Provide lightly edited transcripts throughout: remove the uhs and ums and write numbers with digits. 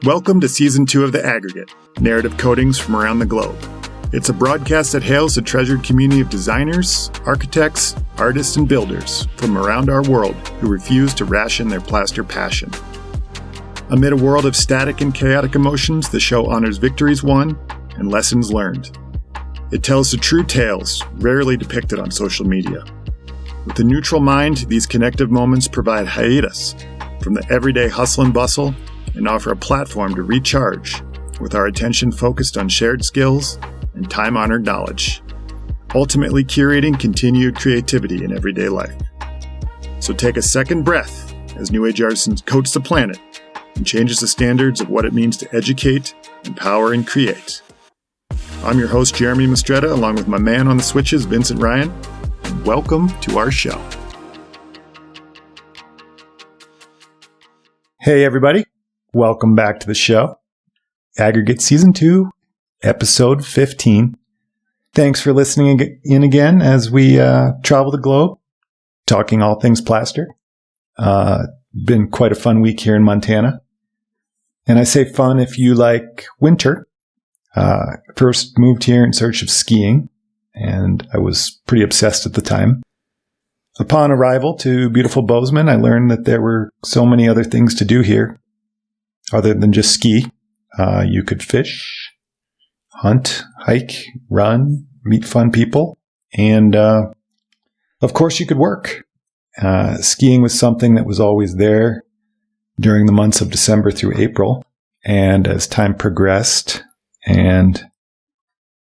Welcome to Season 2 of The Aggregate, narrative coatings from around the globe. It's a broadcast that hails a treasured community of designers, architects, artists, and builders from around our world who refuse to ration their plaster passion. Amid a world of static and chaotic emotions, the show honors victories won and lessons learned. It tells the true tales rarely depicted on social media. With a neutral mind, these connective moments provide hiatus from the everyday hustle and bustle and offer a platform to recharge with our attention focused on shared skills and time-honored knowledge, ultimately curating continued creativity in everyday life. So take a second breath as New Age Artisans coats the planet and changes the standards of what it means to educate, empower, and create. I'm your host, Jeremy Mistretta, along with my man on the switches, Vincent Ryan, and welcome to our show. Hey, everybody. Welcome back to the show. Aggregate Season 2, Episode 15. Thanks for listening in again as we travel the globe, talking all things plaster. Been quite a fun week here in Montana. And I say fun if you like winter. First moved here in search of skiing, and I was pretty obsessed at the time. Upon arrival to beautiful Bozeman, I learned that there were so many other things to do here other than just ski. You could fish, hunt, hike, run, meet fun people, and of course you could work. Skiing was something that was always there during the months of December through April, and as time progressed and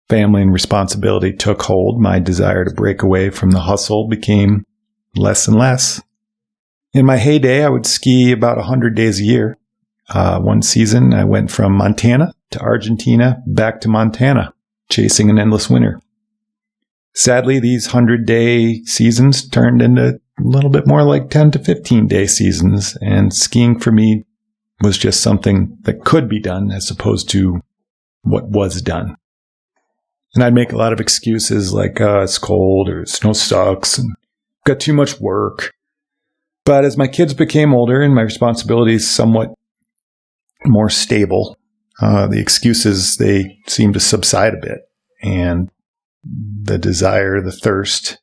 family and responsibility took hold, my desire to break away from the hustle became less and less. In my heyday, I would ski about 100 days a year. One season, I went from Montana to Argentina, back to Montana, chasing an endless winter. Sadly, these 100-day seasons turned into a little bit more like 10 to 15-day seasons, and skiing for me was just something that could be done as opposed to what was done. And I'd make a lot of excuses like, it's cold or snow sucks and got too much work. But as my kids became older and my responsibilities somewhat more stable, the excuses, they seemed to subside a bit, and the desire, the thirst,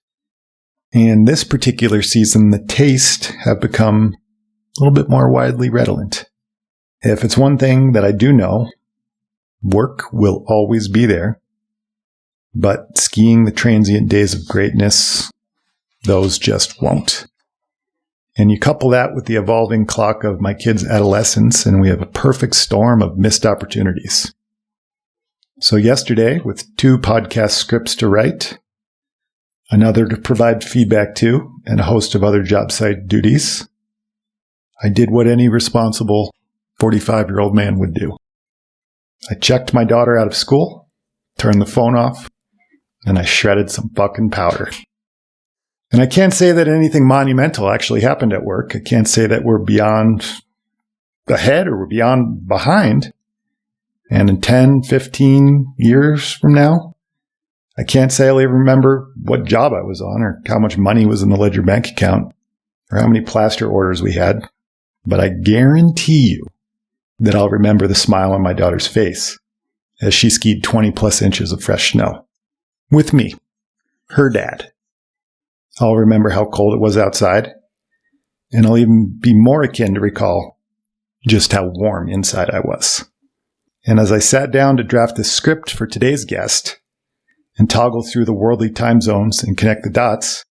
and this particular season, the taste have become a little bit more widely redolent. If it's one thing that I do know, work will always be there, but skiing the transient days of greatness, those just won't. And you couple that with the evolving clock of my kids' adolescence, and we have a perfect storm of missed opportunities. So yesterday, with 2 podcast scripts to write, another to provide feedback to, and a host of other job site duties, I did what any responsible 45-year-old man would do. I checked my daughter out of school, turned the phone off, and I shredded some fucking powder. And I can't say that anything monumental actually happened at work. I can't say that we're beyond ahead or we're beyond behind. And in 10, 15 years from now, I can't say I'll even remember what job I was on or how much money was in the ledger bank account or how many plaster orders we had. But I guarantee you that I'll remember the smile on my daughter's face as she skied 20 plus inches of fresh snow with me, her dad. I'll remember how cold it was outside, and I'll even be more akin to recall just how warm inside I was. And as I sat down to draft the script for today's guest and toggle through the worldly time zones and connect the dots,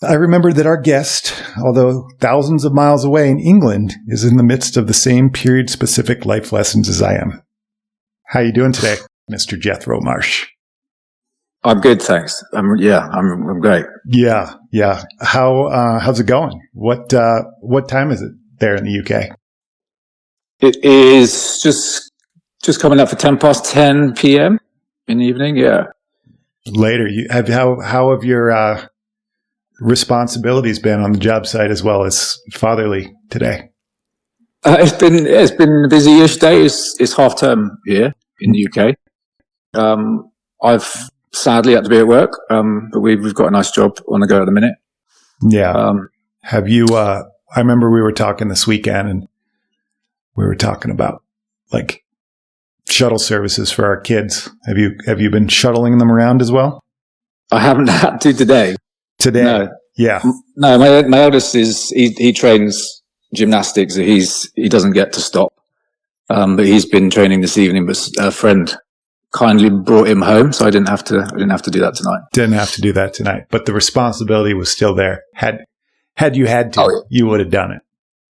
I remembered that our guest, although thousands of miles away in England, is in the midst of the same period-specific life lessons as I am. How you doing today, Mr. Jethro Marsh? I'm good, thanks. I'm great. Yeah. How's it going? What time is it there in the UK? It is just coming up for 10 p.m. in the evening. Yeah. Later, how have your responsibilities been on the job site as well as fatherly today? It's been a busy-ish day. It's half term here in the UK. I've sadly had to be at work, but we've got a nice job on the go at the minute. Yeah. Have you? I remember we were talking this weekend, and we were talking about like shuttle services for our kids. Have you been shuttling them around as well? I haven't had to today. Today? No. Yeah. No, my eldest he trains gymnastics. He doesn't get to stop. But he's been training this evening, but a friend kindly brought him home, so I didn't have to do that tonight. Didn't have to do that tonight, but the responsibility was still there. Had you had to, you would have done it.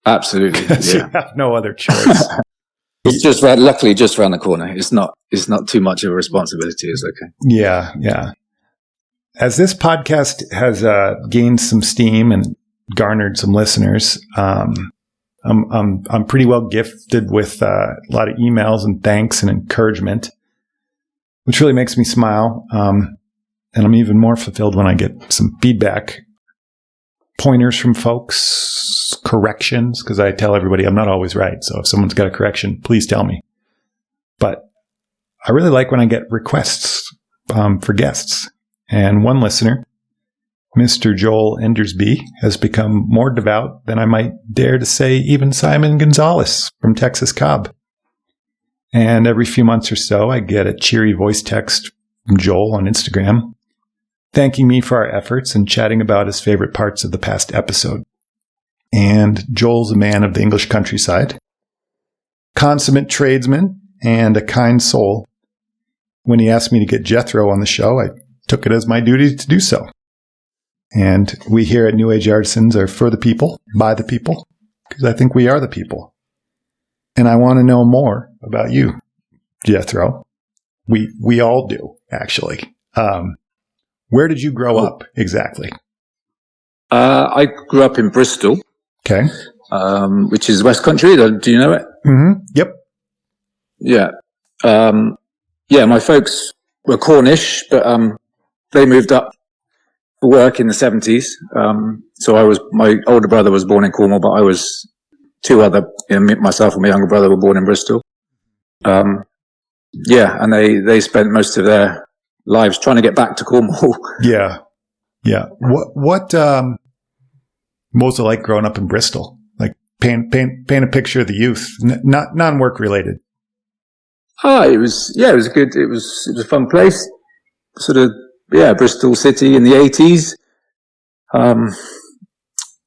Absolutely. Yeah. You have no other choice. It's luckily just around the corner. It's not too much of a responsibility. It's okay. Yeah. As this podcast has gained some steam and garnered some listeners, I'm pretty well gifted with a lot of emails and thanks and encouragement, which really makes me smile. And I'm even more fulfilled when I get some feedback, pointers from folks, corrections, because I tell everybody I'm not always right. So if someone's got a correction, please tell me. But I really like when I get requests for guests. And one listener, Mr. Joel Endersby, has become more devout than I might dare to say even Simon Gonzalez from Texas Cobb. And every few months or so, I get a cheery voice text from Joel on Instagram, thanking me for our efforts and chatting about his favorite parts of the past episode. And Joel's a man of the English countryside, consummate tradesman, and a kind soul. When he asked me to get Jethro on the show, I took it as my duty to do so. And we here at New Age Artisans are for the people, by the people, because I think we are the people. And I want to know more about you, Jethro. We all do, actually. Where did you grow up exactly? I grew up in Bristol. Okay. Which is West Country. Do you know it? Mm-hmm. Yep. Yeah. My folks were Cornish, but they moved up for work in the 70s. So my older brother was born in Cornwall, but I was myself and my younger brother were born in Bristol. And they spent most of their lives trying to get back to Cornwall. Yeah. What was it like growing up in Bristol? Like paint a picture of the youth, not non-work related. It was good. It was a fun place. Sort of, Bristol City in the 80s.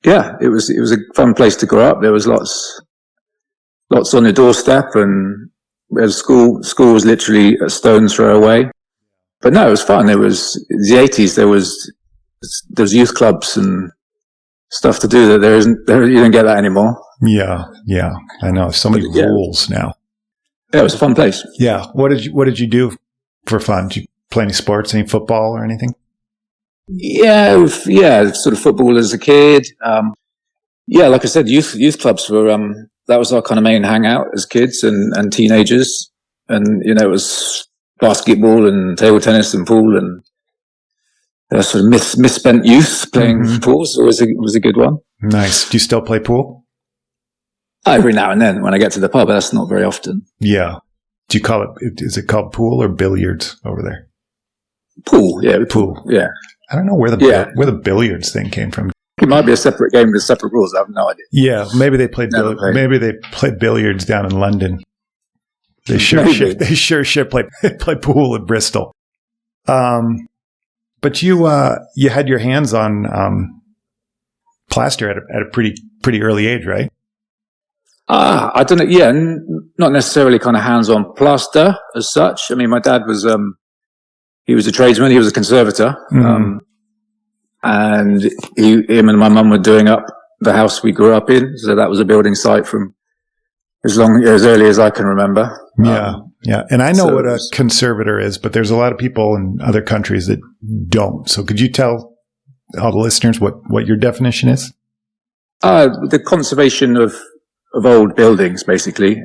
It was a fun place to grow up. There was lots on the doorstep, and school was literally a stone's throw away. But no, it was fun. There was the 80s. There was youth clubs and stuff to do that you don't get that anymore. Yeah. I know. So many rules now. Yeah, it was a fun place. Yeah. What did you do for fun? Did you play any sports, any football or anything? Yeah, sort of football as a kid. Like I said, youth clubs were, that was our kind of main hangout as kids and teenagers. And, it was basketball and table tennis and pool and sort of misspent youth playing pool. So it was a good one. Nice. Do you still play pool? Every now and then when I get to the pub, that's not very often. Yeah. Do you call it, is it called pool or billiards over there? Pool, yeah. Pool, yeah. I don't know where the billiards thing came from. It might be a separate game with separate rules. I have no idea. Yeah, maybe they played billiards down in London. They sure should play pool in Bristol. But you had your hands on plaster at a pretty early age, right? I don't know. Yeah, not necessarily kind of hands-on plaster as such. I mean, my dad was he was a tradesman. He was a conservator, and him and my mum were doing up the house we grew up in. So that was a building site from as early as I can remember. Yeah. And I know what a conservator is, but there's a lot of people in other countries that don't. So could you tell all the listeners what your definition is? The conservation of old buildings, basically.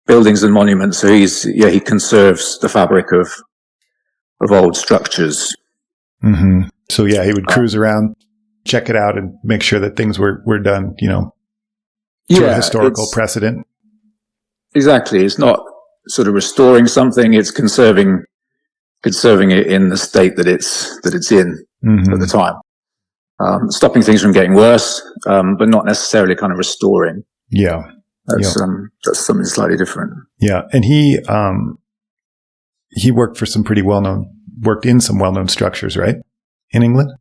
Buildings and monuments. So he conserves the fabric of old structures. Mm-hmm. So he would cruise around, check it out, and make sure that things were done, to a historical precedent. Exactly. It's not sort of restoring something; it's conserving it in the state that it's in at the time. Stopping things from getting worse, but not necessarily kind of restoring. Yeah. That's something slightly different. Yeah, and he worked in some well-known structures, right, in England.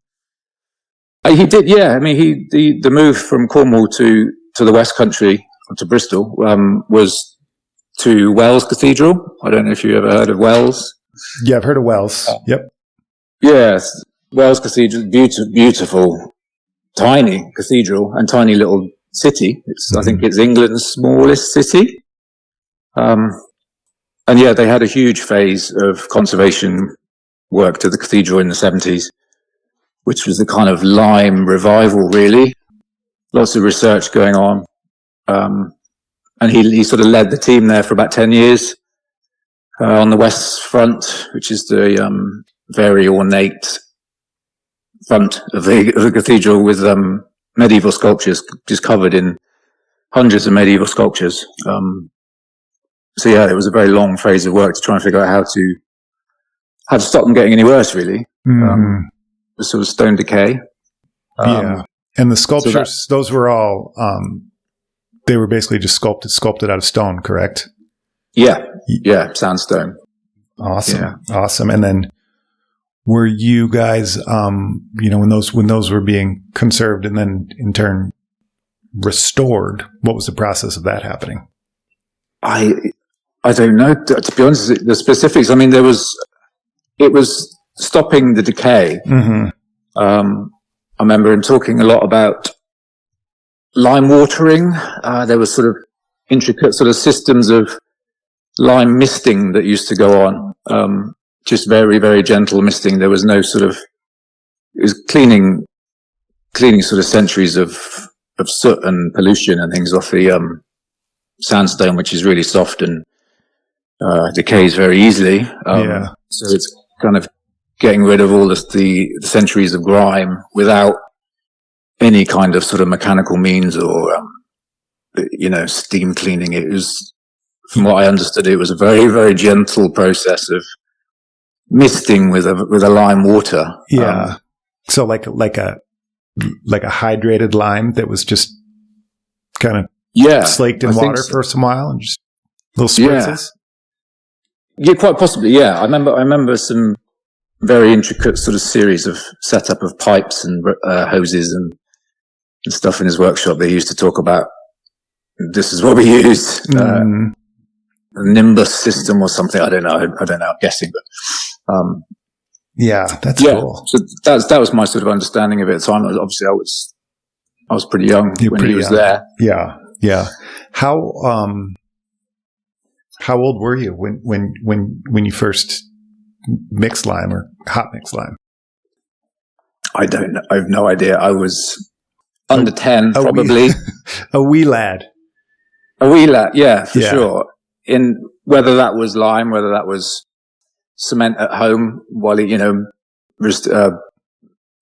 He did, yeah. I mean, the move from Cornwall to the West Country, to Bristol, was to Wells Cathedral. I don't know if you ever heard of Wells. Yeah, I've heard of Wells. Yep. Yes, Wells Cathedral, beautiful, tiny cathedral and tiny little city. I think it's England's smallest city. And yeah, they had a huge phase of conservation work to the cathedral in the 70s, which was the kind of lime revival, really. Lots of research going on. And he sort of led the team there for about 10 years on the West Front, which is the very ornate front of the cathedral with medieval sculptures, just covered in hundreds of medieval sculptures. So yeah, it was a very long phase of work to try and figure out how to stop them getting any worse, really. The sort of stone decay. Yeah. And the sculptures, those were all, they were basically just sculpted out of stone, correct? Yeah. Yeah. Sandstone. Awesome. Yeah. Awesome. And then were you guys, when those were being conserved and then in turn restored, what was the process of that happening? I don't know, to be honest, the specifics. I mean, it was stopping the decay. I remember him talking a lot about lime watering. There was sort of intricate sort of systems of lime misting that used to go on. Just very, very gentle misting. There was no sort of, it was cleaning sort of centuries of soot and pollution and things off the sandstone, which is really soft and decays very easily. So it's kind of getting rid of all the centuries of grime without any kind of sort of mechanical means or, steam cleaning. It was, from what I understood, it was a very, very gentle process of misting with a lime water. Yeah. So like a hydrated lime that was just kind of slaked in water for some while and just little spritzes. Yeah, quite possibly. Yeah. I remember some very intricate sort of series of setup of pipes and hoses and stuff in his workshop. They used to talk about, this is what we use. A Nimbus system or something. I don't know. I'm guessing, but, yeah, that's cool. So that was my sort of understanding of it at the time. Obviously I was pretty young when he was there. Yeah. Yeah. How old were you when you first mixed lime or hot mix lime? I don't know. I have no idea. I was under 10, probably. A wee lad. Yeah, for sure. In whether that was lime, whether that was cement at home while he, was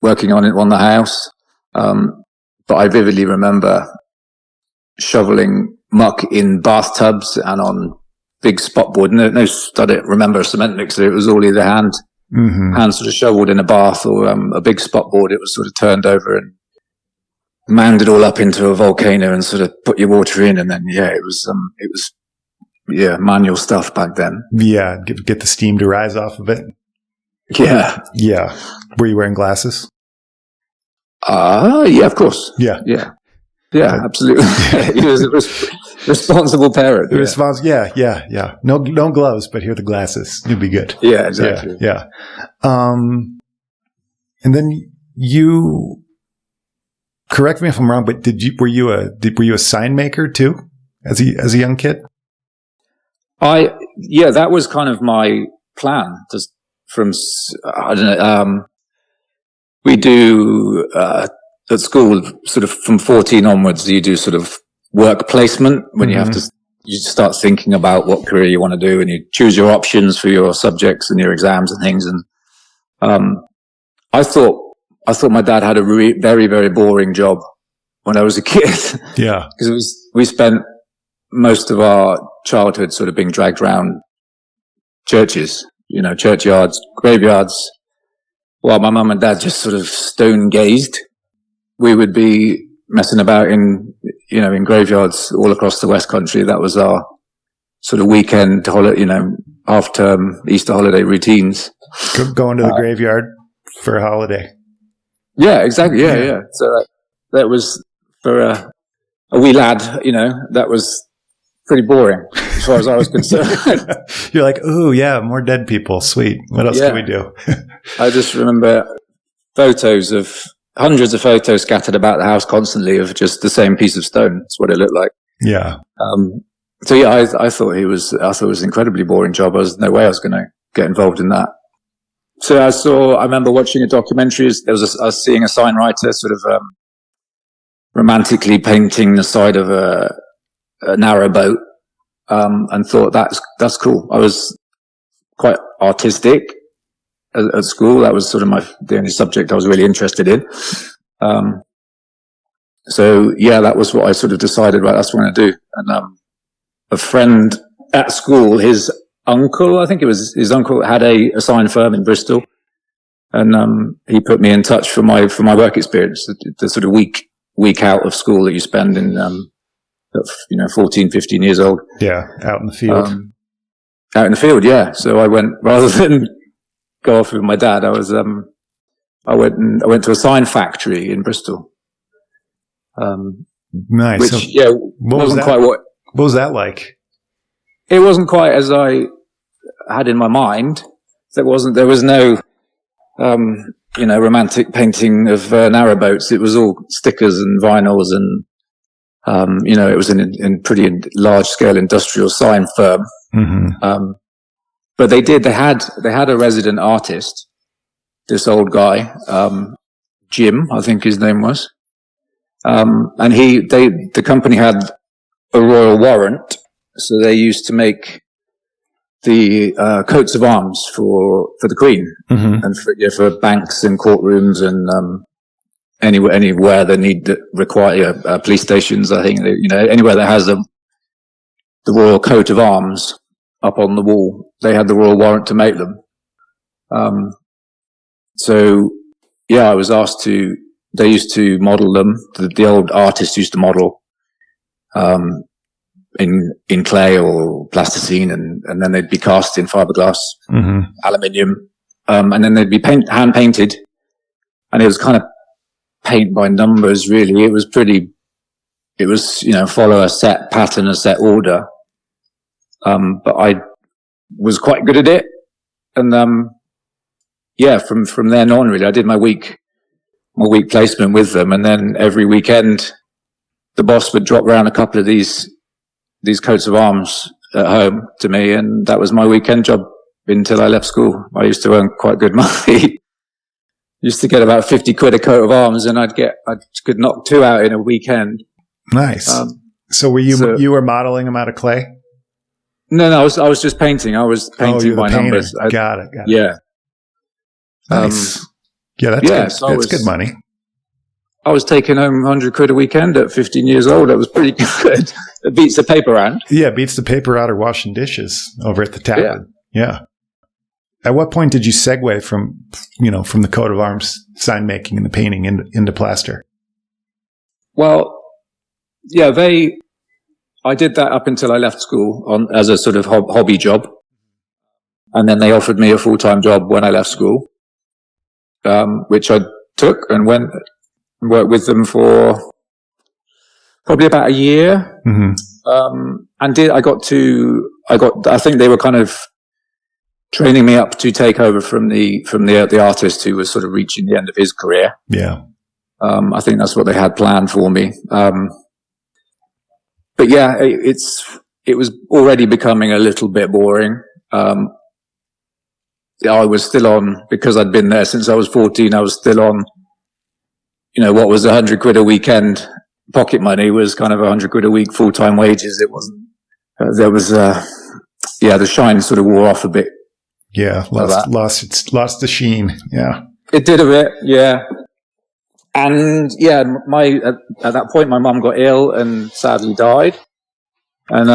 working on it on the house. But I vividly remember shoveling muck in bathtubs and on big spot board. No, I don't remember a cement mixer. It was all either hand sort of shoveled in a bath or a big spot board. It was sort of turned over and manned it all up into a volcano and sort of put your water in. And then, it was manual stuff back then. Yeah. Get the steam to rise off of it. Yeah. Yeah. Were you wearing glasses? Yeah, of course. Yeah. Yeah. Yeah, absolutely. He was a responsible parent. Yeah. No gloves, but here are the glasses. You'll be good. Yeah, exactly. Yeah. And then you, correct me if I'm wrong, but were you a sign maker too as a young kid? That was kind of my plan. Just from, I don't know, we do, at school, sort of from 14 onwards, you do sort of work placement when you have to, you start thinking about what career you want to do and you choose your options for your subjects and your exams and things. And, I thought my dad had a very, very boring job when I was a kid. Yeah. Because we spent most of our childhood sort of being dragged around churches, churchyards, graveyards, while my mum and dad just sort of stone gazed. We would be messing about in in graveyards all across the West Country. That was our sort of weekend holiday, half-term Easter holiday routines. Going to the graveyard for a holiday. Yeah, exactly. Yeah. So that was for a wee lad, that was pretty boring as far as I was concerned. You're like, ooh, yeah, more dead people. Sweet. What else can we do? I just remember hundreds of photos scattered about the house constantly of just the same piece of stone. That's what it looked like. Yeah. So yeah, I thought it was an incredibly boring job. There was no way I was going to get involved in that. So I remember watching a documentary. I was seeing a sign writer sort of romantically painting the side of a narrow boat, and thought that's cool. I was quite artistic at school. That was sort of the only subject I was really interested in. So yeah, that was what I sort of decided, right, that's what I'm going to do. And a friend at school, his uncle, I think it was his uncle, had a sign firm in Bristol, and he put me in touch for my work experience, the sort of week out of school that you spend in 14, 15 years old. Yeah, out in the field. Out in the field, yeah. So I went, rather than go off with my dad, I went to a sign factory in Bristol. Nice. Which, wasn't quite what was that like? It wasn't quite as I had in my mind. There was no, romantic painting of narrowboats. It was all stickers and vinyls and, it was in pretty large scale industrial sign firm. Mm-hmm. But they had a resident artist, this old guy, Jim, I think his name was. And the company had a royal warrant. So they used to make the coats of arms for the Queen, mm-hmm. and for banks and courtrooms and anywhere that require police stations. I think anywhere that has the royal coat of arms up on the wall, they had the royal warrant to make them. So yeah, I was asked to. They used to model them. The old artist used to model. In clay or plasticine, and then they'd be cast in fiberglass, mm-hmm. aluminium, and then they'd be hand painted, and it was kind of paint by numbers, really. It was follow a set pattern, a set order, but I was quite good at it, and from then on, really, I did my week placement with them, and then every weekend the boss would drop around a couple of these coats of arms at home to me, and that was my weekend job until I left school. I used to earn quite good money. Used to get about 50 quid a coat of arms, and I could knock 2 out in a weekend. Nice. So you were modeling them out of clay? No, I was just painting. I was painting by numbers. Got it. Yeah. Nice. That's good money. I was taking home 100 quid a weekend at 15 years old. That was pretty good. It beats the paper round. Yeah, beats the paper route or washing dishes over at the tavern. Yeah. At what point did you segue from the coat of arms sign making and the painting into plaster? Well, yeah, I did that up until I left school as a sort of hobby job. And then they offered me a full-time job when I left school, which I took and went and worked with them for probably about a year. Mm-hmm. I think they were kind of training me up to take over from the artist who was sort of reaching the end of his career. Yeah. I think that's what they had planned for me. But yeah, it was already becoming a little bit boring. I was still on, because I'd been there since I was 14, I was still on, what was 100 quid a weekend pocket money was kind of 100 quid a week full-time wages. It wasn't, there was, the shine sort of wore off a bit. Yeah. Lost the sheen. Yeah. It did a bit. Yeah. And yeah, at that point, my mum got ill and sadly died. And,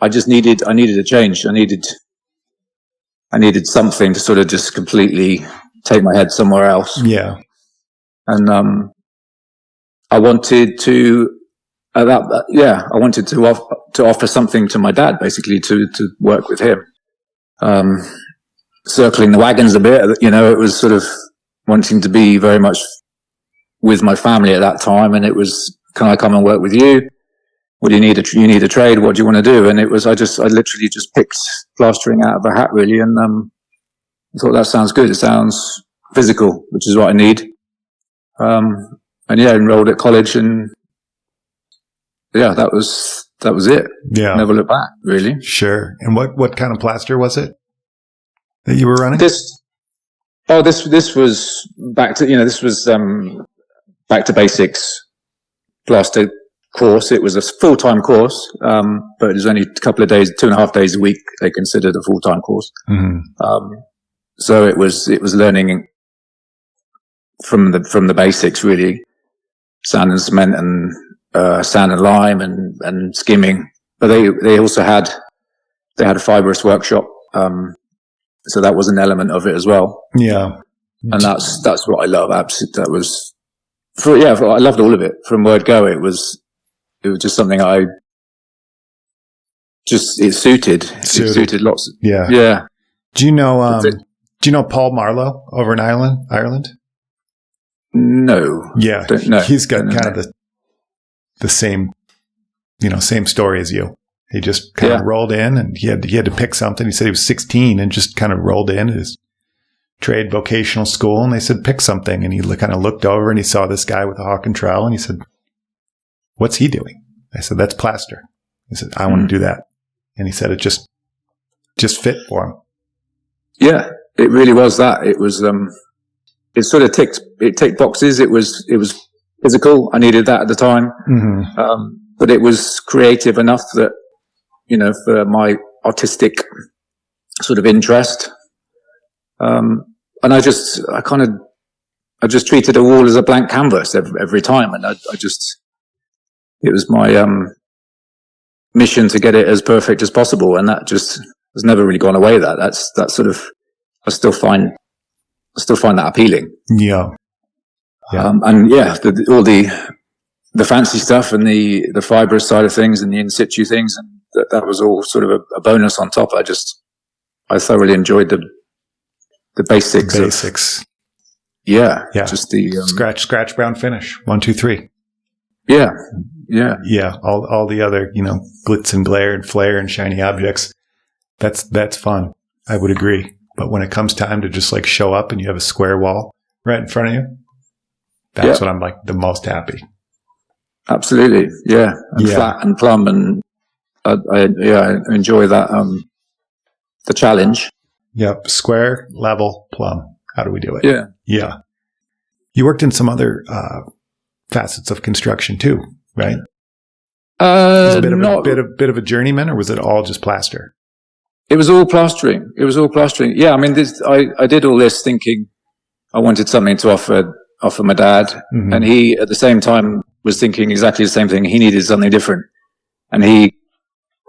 I needed a change. I needed something to sort of just completely take my head somewhere else. Yeah. And, I wanted to I wanted to offer something to my dad, basically, to work with him. Circling the wagons a bit, it was sort of wanting to be very much with my family at that time. And it was, can I come and work with you? What do you need? You need a trade. What do you want to do? And it was, I literally just picked plastering out of a hat, really. And, I thought that sounds good. It sounds physical, which is what I need. Enrolled at college, and that was it. Yeah. Never looked back, really. Sure. And what kind of plaster was it that you were running? This was back to, back to basics plaster course. It was a full-time course, but it was only a couple of days, 2.5 days a week. They considered a full-time course. Mm-hmm. So it was learning from the basics, really, sand and cement and sand and lime and skimming. But they also had a fibrous workshop, so that was an element of it as well. Yeah, and that's what I love. Absolutely, that was I loved all of it from word go. It was just something it suited lots. Yeah. Do you know Paul Marlowe over in Ireland? No. Yeah. He's got kind of the same, same story as you. He just kind of rolled in, and he had to pick something. He said he was 16 and just kind of rolled in at his trade vocational school, and they said, pick something. And he kind of looked over and he saw this guy with a hawk and trowel, and he said, what's he doing? I said, that's plaster. He said, I want to do that. And he said it just fit for him. Yeah, it really was that. It was, it sort of ticked boxes. It was physical. I needed that at the time. Mm-hmm. But it was creative enough that, for my artistic sort of interest. And I just treated a wall as a blank canvas every time. And it was my, mission to get it as perfect as possible. And that just has never really gone away. That's sort of, I still find that appealing. Yeah. All the fancy stuff and the fibrous side of things and the in situ things, and that was all sort of a bonus on top. I thoroughly enjoyed the basics. Yeah. Just the scratch, brown finish. 1, 2, 3. Yeah. All the other, glitz and glare and flare and shiny objects. That's fun. I would agree. But when it comes time to just like show up and you have a square wall right in front of you, that's when I'm like the most happy. Absolutely. Yeah. And flat and plumb. And I enjoy that, the challenge. Yep. Square, level, plumb. How do we do it? Yeah. Yeah. You worked in some other, facets of construction too, right? Was it a bit of a journeyman, or was it all just plaster? It was all plastering. Yeah, I mean, I did all this thinking I wanted something to offer my dad, mm-hmm. and he at the same time was thinking exactly the same thing. He needed something different, and he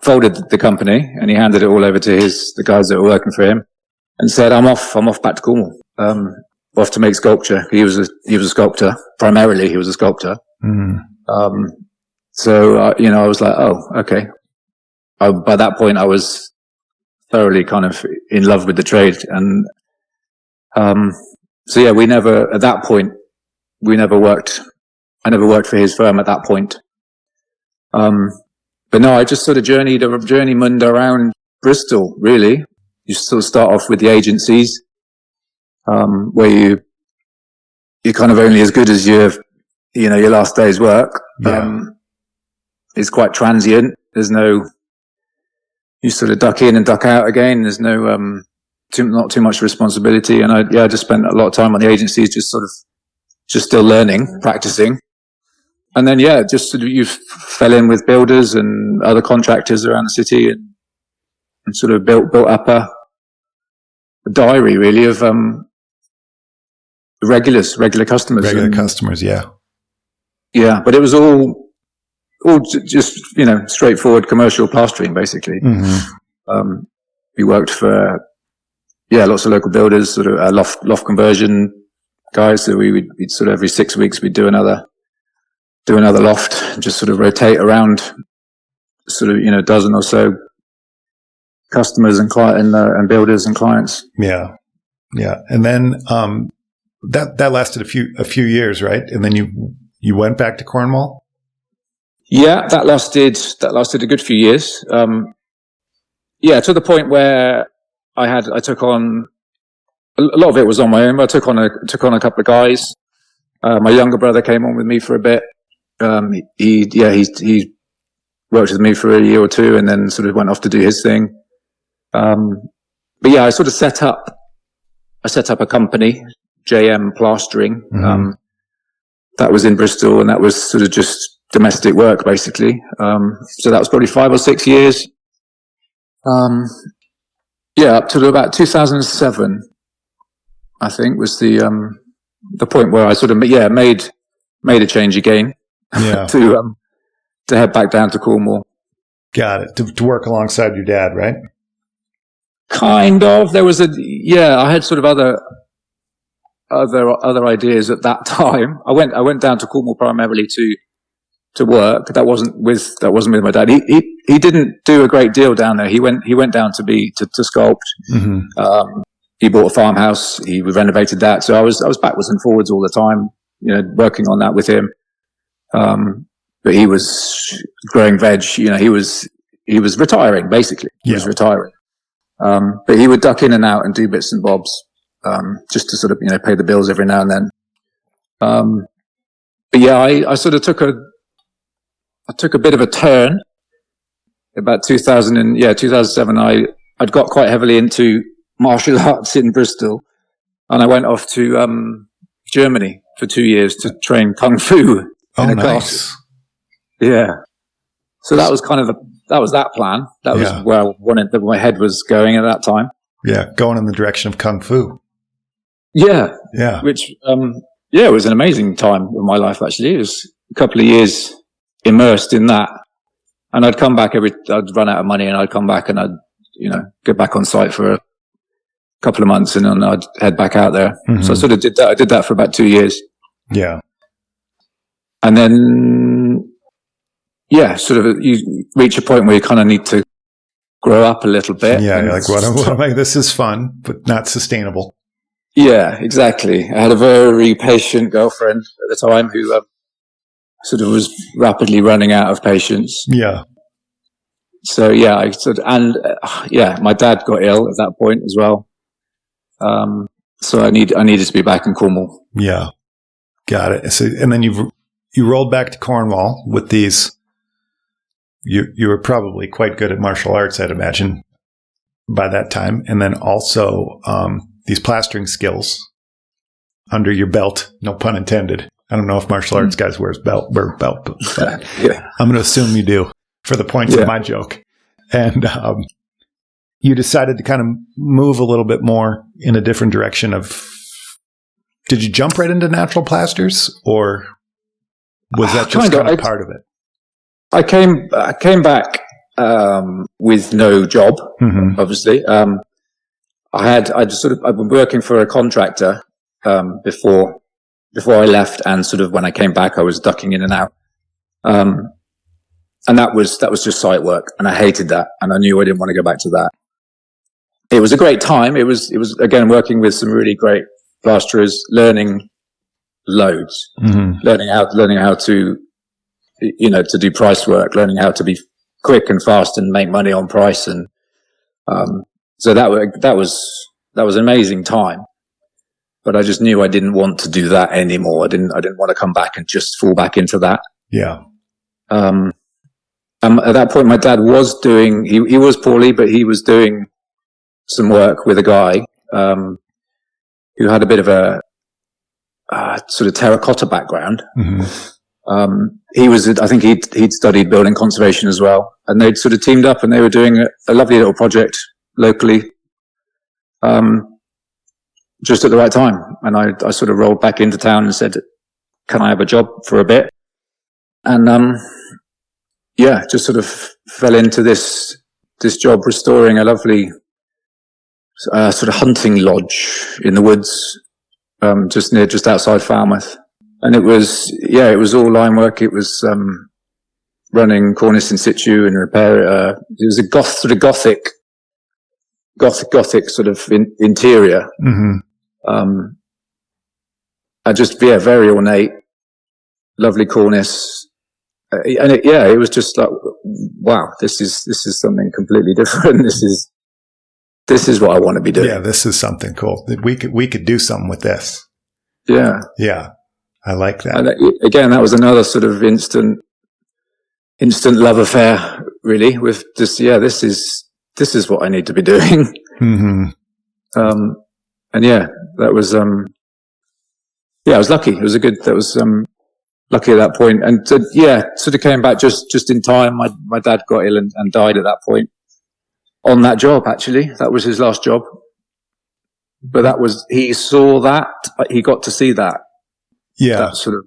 folded the company and he handed it all over to the guys that were working for him, and said, "I'm off back to Cornwall, off to make sculpture." He was a sculptor primarily. He was a sculptor. Mm. So I was like, oh, okay. By that point, I was thoroughly kind of in love with the trade, and we never worked. I never worked for his firm at that point. But no, I just sort of journeymaned around Bristol. Really, you sort of start off with the agencies, where you're kind of only as good as your last day's work. Yeah. It's quite transient. There's no, you sort of duck in and duck out again. There's no, not too much responsibility. And I just spent a lot of time on the agencies, just still learning, practicing. And then, just sort of you fell in with builders and other contractors around the city, and sort of built up a diary really of, regular customers. Regular customers, yeah. Yeah, but it was all just, straightforward commercial plastering, basically. Mm-hmm. We worked for, lots of local builders, sort of loft conversion guys. So we'd sort of every 6 weeks, we'd do another do another loft, and just sort of rotate around sort of, a dozen or so customers and and builders and clients. Yeah. Yeah. And then, that lasted a few years, right? And then you went back to Cornwall? Yeah, that lasted a good few years. To the point where I took on a lot of it was on my own. I took on a couple of guys. My younger brother came on with me for a bit. He worked with me for a year or two, and then sort of went off to do his thing. I sort of set up a company, JM Plastering. Mm-hmm. That was in Bristol, and that was sort of just domestic work, basically. So that was probably 5 or 6 years. Up to about 2007, I think, was the point where I sort of made a change again. Yeah. to head back down to Cornwall. Got it. To work alongside your dad, right? Kind of. There was I had sort of other ideas at that time. I went down to Cornwall primarily to work. That wasn't with my dad. He didn't do a great deal down there. He went down to sculpt. Mm-hmm. He bought a farmhouse. He renovated that. So I was backwards and forwards all the time, working on that with him. But he was growing veg. He was retiring, basically. He was retiring. But he would duck in and out and do bits and bobs, just to sort of, pay the bills every now and then. I sort of took a bit of a turn about 2007. I'd got quite heavily into martial arts in Bristol, and I went off to, Germany for 2 years to train Kung Fu. Oh, nice. Yeah. So that was that plan. That was where I wanted, my head was going at that time. Yeah. Going in the direction of Kung Fu. Yeah. Yeah. Which, it was an amazing time in my life, actually. It was a couple of years immersed in that. And I'd come back I'd run out of money, and I'd come back and I'd, get back on site for a couple of months, and then I'd head back out there. Mm-hmm. So I sort of did that. I did that for about 2 years. Yeah. And then, sort of you reach a point where you kind of need to grow up a little bit. Yeah, you're like, what am I? This is fun, but not sustainable. Yeah, exactly. I had a very patient girlfriend at the time who sort of was rapidly running out of patience. Yeah. So my dad got ill at that point as well. So I needed to be back in Cornwall. Yeah. Got it. So, and then you rolled back to Cornwall with these. You were probably quite good at martial arts, I'd imagine, by that time, and then also these plastering skills under your belt. No pun intended. I don't know if martial arts guys wear belt, but yeah. I'm going to assume you do for the points of my joke. And you decided to kind of move a little bit more in a different direction of. Did you jump right into natural plasters, or was that just kind of part of it? I came back with no job, obviously. I'd been working for a contractor before I left, and sort of when I came back, I was ducking in and out. And that was just site work, and I hated that, and I knew I didn't want to go back to that. It was a great time. It was again working with some really great plasterers, learning loads, learning how to to do price work, learning how to be quick and fast and make money on price, and so that was an amazing time. But I just knew I didn't want to do that anymore. I didn't want to come back and just fall back into that. Yeah. At that point, my dad was doing. He was poorly, but he was doing some work with a guy who had a bit of a sort of terracotta background. I think he'd studied building conservation as well, and they'd sort of teamed up, and they were doing a lovely little project locally, just at the right time. And I sort of rolled back into town and said, "Can I have a job for a bit?" And just sort of fell into this job restoring a lovely sort of hunting lodge in the woods, just outside Falmouth. And it was all line work. It was running cornice in situ and repair it. It was a gothic sort of interior. Mm-hmm. Very ornate, lovely cornice. And it was just like, wow, this is something completely different. This is what I want to be doing. Yeah, this is something cool. We could do something with this. Yeah. Yeah. I like that. And again, that was another sort of instant love affair, really, with just, this is what I need to be doing. Mm-hmm. That was, I was lucky. It was lucky at that point. And sort of came back just in time. My dad got ill and died at that point on that job, actually. That was his last job. But he saw that, he got to see that. Yeah. That sort of,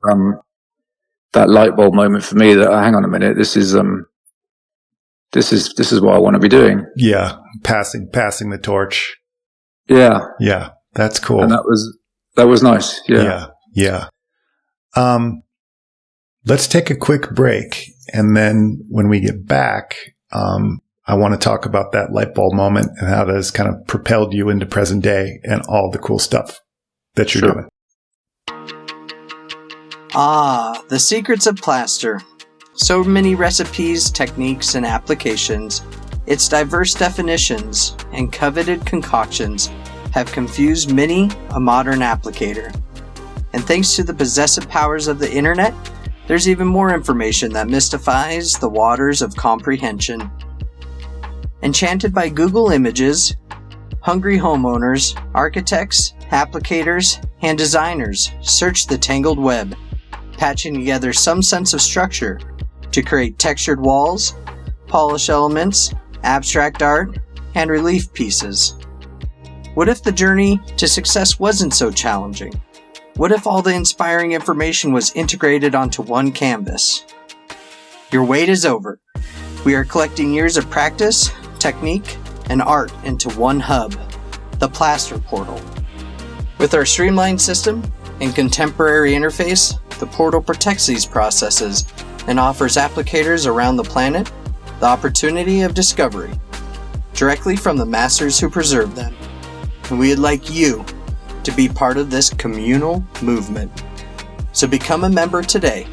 that light bulb moment for me that, hang on a minute, this is what I want to be doing. Yeah. Passing the torch. Yeah. Yeah. That's cool. And that was nice. Yeah. Yeah. Let's take a quick break. And then when we get back, I want to talk about that light bulb moment and how that has kind of propelled you into present day and all the cool stuff that you're doing. Ah, the secrets of plaster. So many recipes, techniques, and applications. Its diverse definitions and coveted concoctions have confused many a modern applicator. And thanks to the possessive powers of the internet, there's even more information that mystifies the waters of comprehension. Enchanted by Google Images, hungry homeowners, architects, applicators, and designers search the tangled web, patching together some sense of structure to create textured walls, polish elements, abstract art, and relief pieces. What if the journey to success wasn't so challenging? What if all the inspiring information was integrated onto one canvas? Your wait is over. We are collecting years of practice, technique, and art into one hub, the Plaster Portal. With our streamlined system and contemporary interface, the portal protects these processes and offers applicators around the planet the opportunity of discovery, directly from the masters who preserve them. And we'd like you to be part of this communal movement. So become a member today.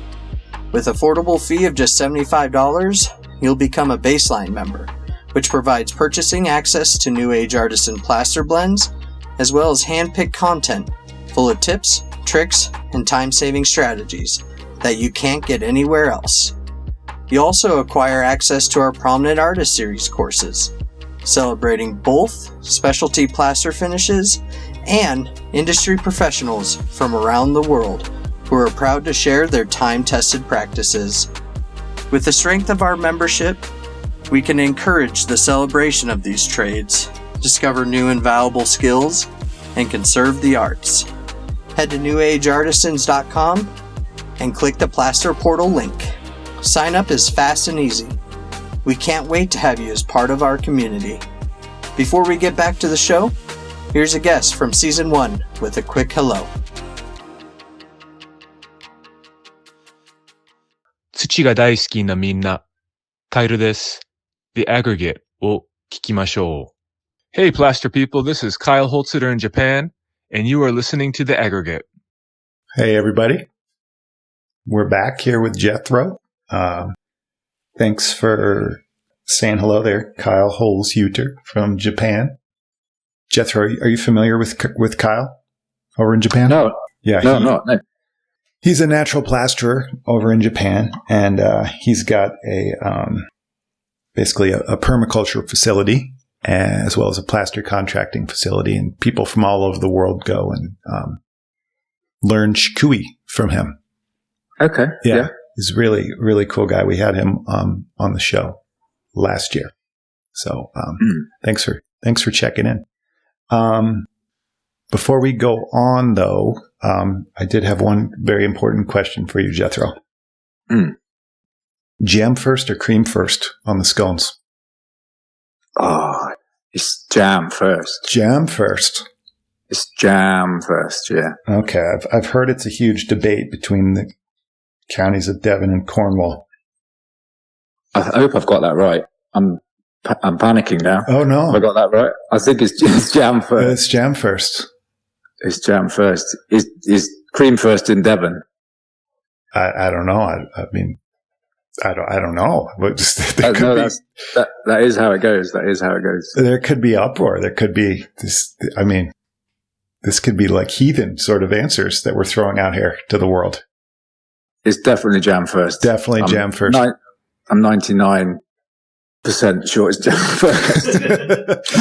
With affordable fee of just $75, you'll become a baseline member, which provides purchasing access to New Age artisan plaster blends, as well as hand-picked content full of tips, tricks, and time-saving strategies that you can't get anywhere else. You also acquire access to our Prominent Artist Series courses, celebrating both specialty plaster finishes and industry professionals from around the world who are proud to share their time-tested practices. With the strength of our membership, we can encourage the celebration of these trades, discover new and valuable skills, and conserve the arts. Head to newageartisans.com and click the Plaster Portal link. Sign up is fast and easy. We can't wait to have you as part of our community. Before we get back to the show, here's a guest from Season 1 with a quick hello. 土が大好きなみんな、カイルです。The Aggregate を聞きましょう。Hey Plaster people, this is Kyle Holziter in Japan, and you are listening to The Aggregate. Hey everybody. We're back here with Jethro. Thanks for saying hello there, Kyle Holzhuter from Japan. Jethro, are you familiar with Kyle over in Japan? No. Yeah. No, I'm not. No. He's a natural plasterer over in Japan, and he's got basically a permaculture facility as well as a plaster contracting facility, and people from all over the world go and learn shikui from him. Okay. Yeah. He's a really, really cool guy. We had him on the show last year. So thanks for checking in. Before we go on, though, I did have one very important question for you, Jethro. Jam first or cream first on the scones? Oh, it's jam first. Jam first. It's jam first, yeah. Okay, I've heard it's a huge debate between the counties of Devon and Cornwall. I hope I've got that right. I'm panicking now. Oh no, have I got that right? I think it's jam first. It's jam first. It's jam first. Is cream first in Devon? I don't know. I mean, I don't know. But that is how it goes. That is how it goes. There could be uproar. There could be this. I mean, this could be like heathen sort of answers that we're throwing out here to the world. It's definitely jam first. Definitely jam first. I'm 99% sure it's jam first.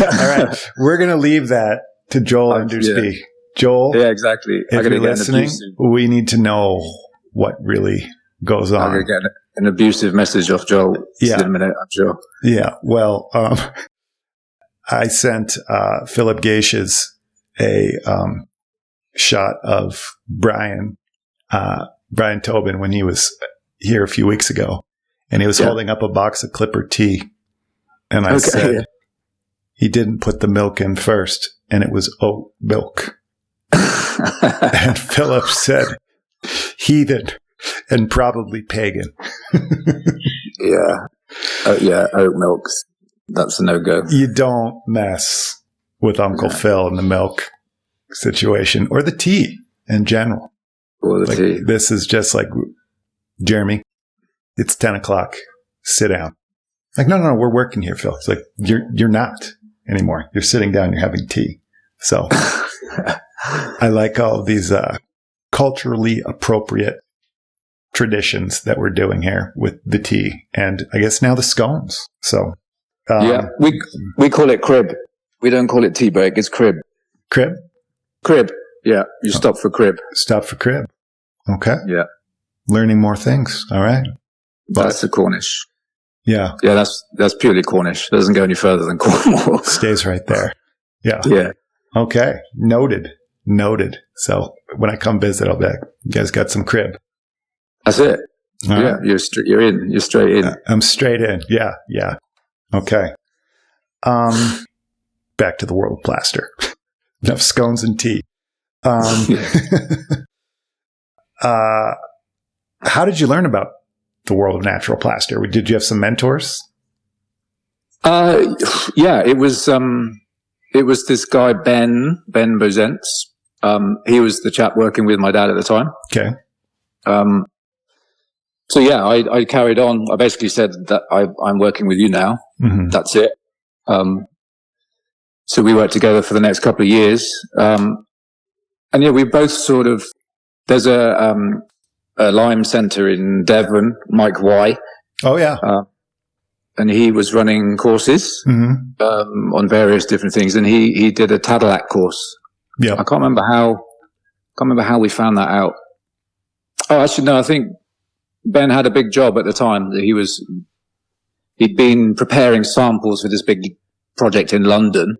All right, we're gonna leave that to Joel Endersby. Yeah. Joel, yeah, exactly. If you're listening, we need to know what really goes on. I'm going to get an abusive message off Joel in a minute, I'm sure. Yeah, well, I sent Philip Gaishes a shot of Brian Tobin when he was here a few weeks ago, and he was holding up a box of Clipper tea, and I said he didn't put the milk in first, and it was oat milk. And Philip said, heathen and probably pagan. Oat milk. That's a no-go. You don't mess with Uncle Phil and the milk situation or the tea in general. Or the tea. This is just like, Jeremy, it's 10 o'clock. Sit down. Like, no, we're working here, Phil. It's like, you're not anymore. You're sitting down, you're having tea. So I like all of these culturally appropriate traditions that we're doing here with the tea, and I guess now the scones. So we call it crib. We don't call it tea break. It's crib. Crib. Yeah, you stop for crib. Stop for crib. Okay. Yeah. Learning more things. All right. That's the Cornish. Yeah. Yeah, that's purely Cornish. Doesn't go any further than Cornwall. Stays right there. Yeah. Yeah. Okay. Noted. So when I come visit, I'll be like, you guys got some crib. That's it. All right. You're in. You're straight in. I'm straight in. Yeah. Okay. Back to the world of plaster. Enough scones and tea. How did you learn about the world of natural plaster? Did you have some mentors? It was this guy, Ben Bozents. He was the chap working with my dad at the time. Okay. I carried on. I basically said that I'm working with you now. Mm-hmm. That's it. So we worked together for the next couple of years. We both sort of, there's a Lime Centre in Devon, Mike Y. Oh, yeah. And he was running courses on various different things. And he did a Tadalak course. Yeah. I can't remember how we found that out. Oh, actually, no, I think Ben had a big job at the time. He'd been preparing samples for this big project in London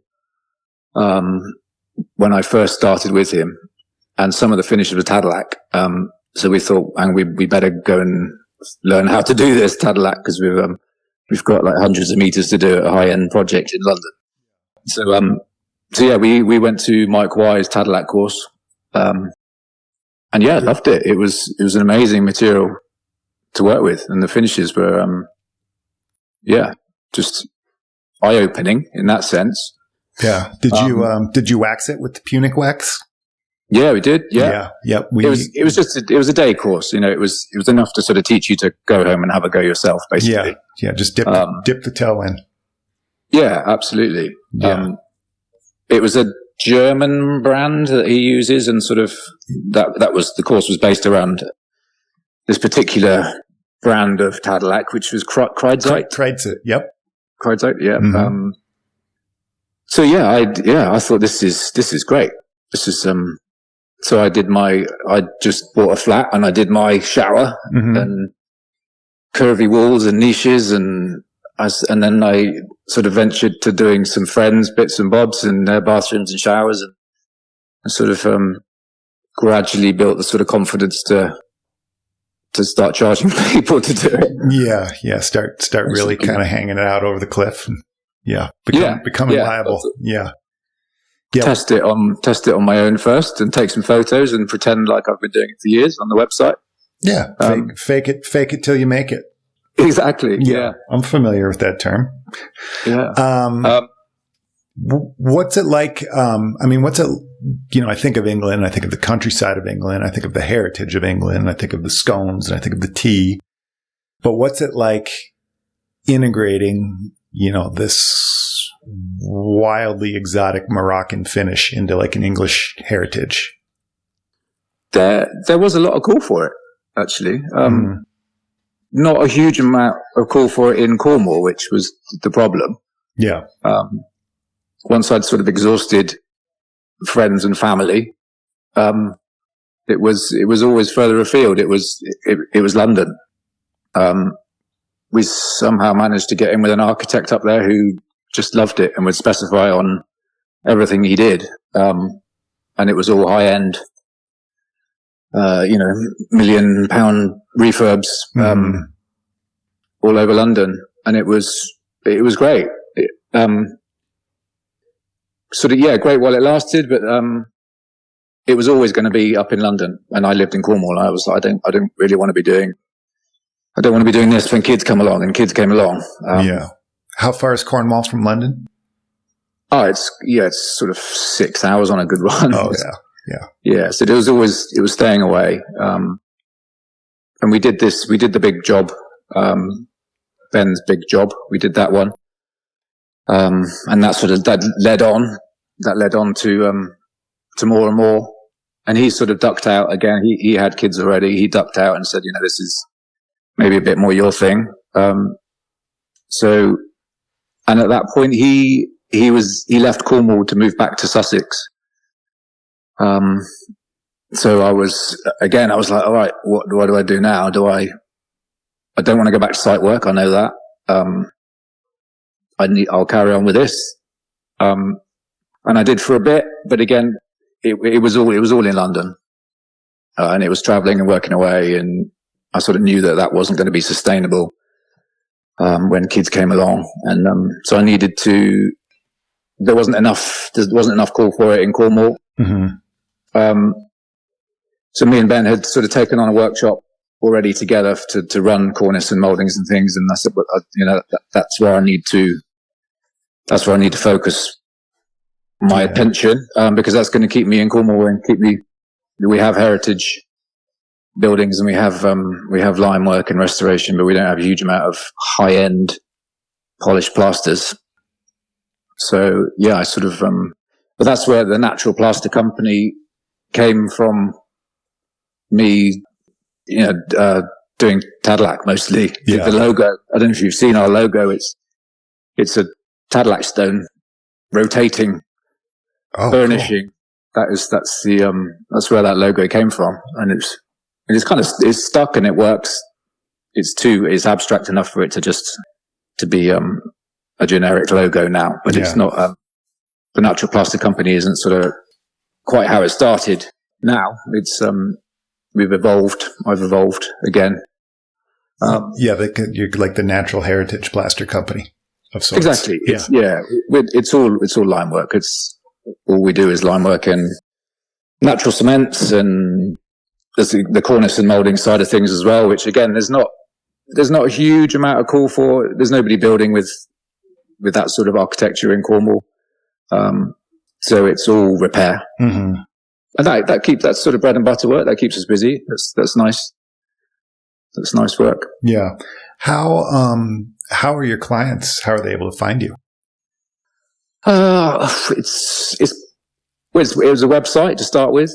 when I first started with him, and some of the finishes were Tadalak. So we thought, and we better go and learn how to do this Tadalak, because we've got like hundreds of meters to do at a high-end project in London. So we went to Mike Y's Tadalak course, and loved it. It was an amazing material to work with, and the finishes were just eye-opening in that sense. Yeah. Did you wax it with the Punic wax? Yeah, we did. Yeah. Yep. It was a day course. It was enough to sort of teach you to go home and have a go yourself, basically. Yeah. Just dip the toe in. Yeah, absolutely. Yeah. It was a German brand that he uses, and sort of that was, the course was based around this particular brand of Tadalak, which was Kreidzeit. Kreidzeit, yep. Kreidzeit, yeah. Mm-hmm. I thought this is great. This is so I just bought a flat and I did my shower and curvy walls and niches, and then I sort of ventured to doing some friends bits and bobs in their bathrooms and showers, and sort of gradually built the sort of confidence to start charging people to do it. Yeah. Start really kind of hanging it out over the cliff, and becoming liable. Yeah. test it on my own first, and take some photos and pretend like I've been doing it for years on the website. Yeah, fake it till you make it. Exactly. Yeah. I'm familiar with that term. Yeah. What's it like? I think of England, I think of the countryside of England, I think of the heritage of England, I think of the scones, and I think of the tea. But what's it like integrating, this wildly exotic Moroccan finish into like an English heritage? There was a lot of call for it, actually. Not a huge amount of call for it in Cornwall, which was the problem. Yeah. Once I'd sort of exhausted friends and family, it was always further afield. It was London. We somehow managed to get in with an architect up there who just loved it and would specify on everything he did. And it was all high end, £1 million refurbs, all over London. And it was great. Great while it lasted, but, it was always going to be up in London, and I lived in Cornwall. And I was like, I don't really want to be doing this when kids come along, and kids came along. How far is Cornwall from London? Oh, it's sort of 6 hours on a good run. Oh, yeah. So it was staying away. And we did the big job, Ben's big job. We did that one. And that led on to more and more. And he sort of ducked out again. He had kids already. He ducked out and said, this is maybe a bit more your thing. And at that point he left Cornwall to move back to Sussex. So I was like, all right, what do I do now? I don't want to go back to site work. I know that. I'll carry on with this. And I did for a bit, but again, it was all in London. And it was traveling and working away, and I sort of knew that wasn't going to be sustainable, when kids came along. And, so I needed to, there wasn't enough call for it in Cornwall. Mm-hmm. So me and Ben had sort of taken on a workshop already together to run cornice and moldings and things. And I said, that's where I need to focus my attention, because that's going to keep me in Cornwall and we have heritage buildings, and we have lime work and restoration, but we don't have a huge amount of high end polished plasters. So I sort of, but that's where the Natural Plaster Company came from. Me, doing Tadlac mostly. The logo, I don't know if you've seen our logo. It's a Tadlac stone rotating, burnishing. Cool. That's where that logo came from. And it's stuck and it works. It's abstract enough for it to be, a generic logo now, but it's not, the Natural Plaster Company isn't sort of quite how it started now. It's, I've evolved again. You're like the Natural Heritage Plaster Company of sorts. Exactly. It's all lime work. It's all we do is lime work and natural cements, and there's the cornice and molding side of things as well, which again, there's not a huge amount of call for. There's nobody building with that sort of architecture in Cornwall. So it's all repair. Mm-hmm. And that's sort of bread and butter work. That keeps us busy. That's nice. That's nice work. Yeah. How are your clients? How are they able to find you? It was a website to start with.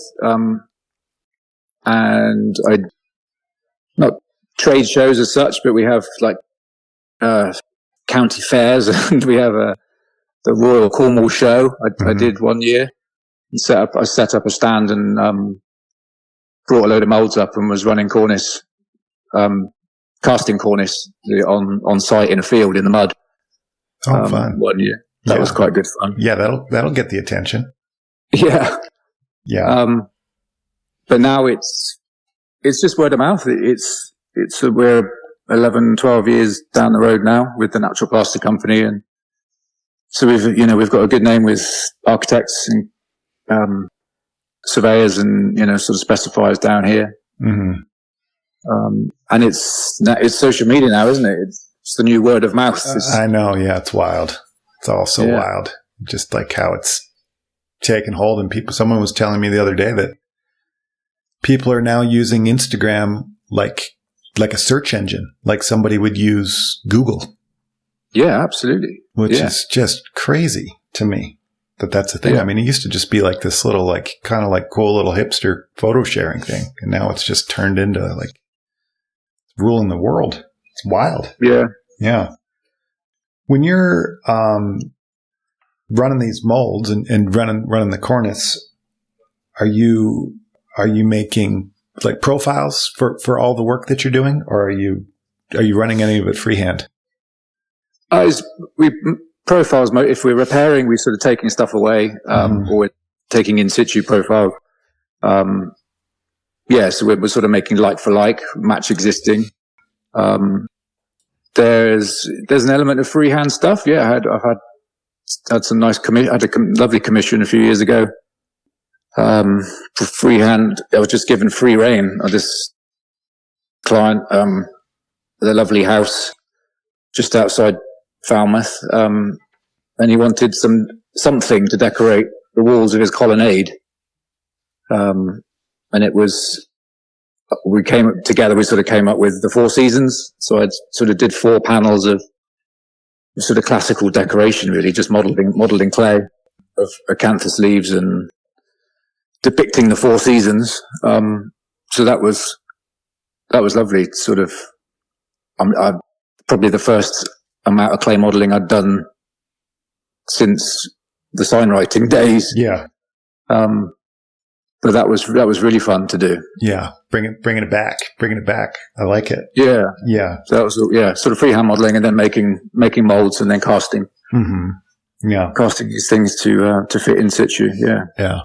And not trade shows as such, but we have like, county fairs, and we have the Royal Cornwall Show. I did one year. I set up a stand and brought a load of molds up and was running cornice, casting cornice on site in a field in the mud. Oh, fun! 1 year. That was quite good fun. Yeah, that'll get the attention. Yeah. But now it's just word of mouth. We're 11, 12 years down the road now with the Natural Plaster Company, and So we've got a good name with architects and surveyors and sort of specifiers down here. Mm-hmm. And it's social media now, isn't it? It's the new word of mouth. I know. Yeah, it's wild. It's all so wild. Just like how it's taken hold, and someone was telling me the other day that people are now using Instagram like a search engine, like somebody would use Google. Yeah, absolutely. Which is just crazy to me that's a thing. Yeah. I mean, it used to just be like this little, like, kind of like cool little hipster photo sharing thing. And now it's just turned into like ruling the world. It's wild. Yeah. Yeah. When you're, running these molds and running the cornice, are you making like profiles for all the work that you're doing, or are you running any of it freehand? Profiles, if we're repairing, we're sort of taking stuff away, or we're taking in situ profile. So we're sort of making like for like, match existing. There's an element of freehand stuff. Yeah, I've had some nice I had a lovely commission a few years ago. For freehand, I was just given free rein of this client, the lovely house just outside Falmouth, and he wanted something to decorate the walls of his colonnade. And it was, we came together, we sort of came up with the 4 seasons. So I sort of did 4 panels of sort of classical decoration, really, just modeling clay of acanthus leaves and depicting the 4 seasons. So that was lovely. Sort of, I probably the first amount of clay modeling I'd done since the signwriting days. Yeah. But that was really fun to do. Yeah. Bringing it back. I like it. Yeah. Yeah. So that was, sort of freehand modeling and then making molds and then casting. Mm-hmm. Yeah. Casting these things to fit in situ. Yeah. Yeah.